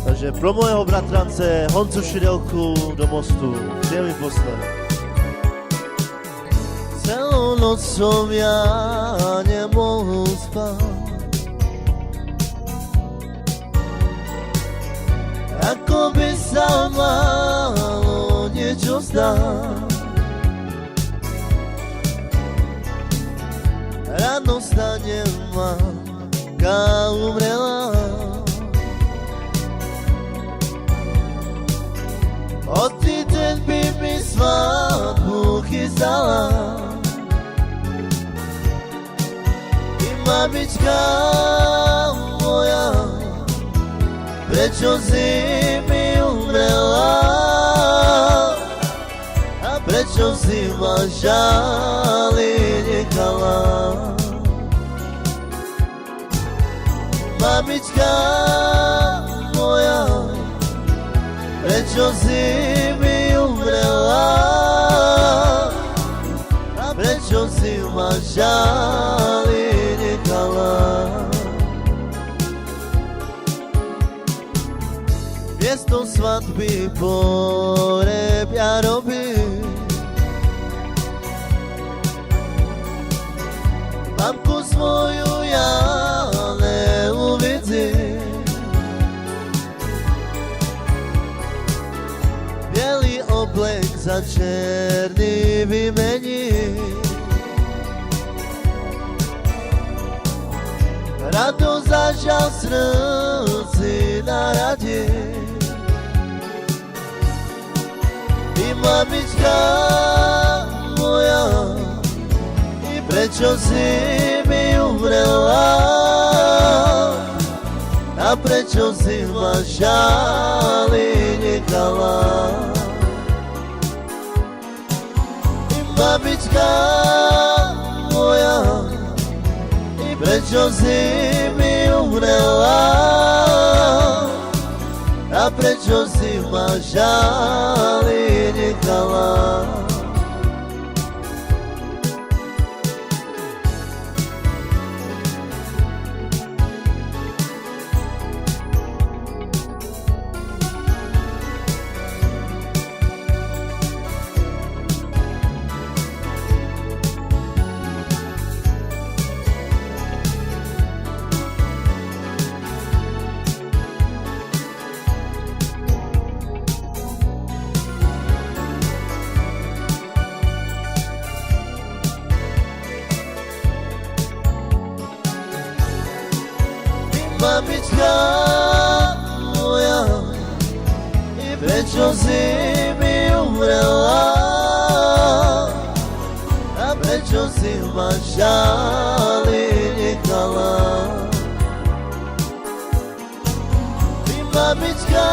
Takže pro mojho bratrance Honcu Šidelku do Mostu. Kde mi poslal? Celou noc som ja nemohol spať, ako by sa malo niečo zdať. Ráno stanem mamka umrela, odtedy by mi svadbu chystala. I mamička moja, prečo si mi umrela? A prečo si ma žali nechala? Mamička moja, prečo si mi umrela? A prečo si ma žali nechala? Miesto svadby pohreb ja robím, mamku svoju ja neuvidím. Bielý oblek za černý vymení, radosť a žal v srdci naradí. I mamička moja, i prečo si mi umrela? A prečo si ma žali nechala? I mamička moja, i prečo si mi umrela? A prečo si ma žali nechala? Mamička moja, i prečo si mi umrela? A prečo si ma žali nechala? I mamička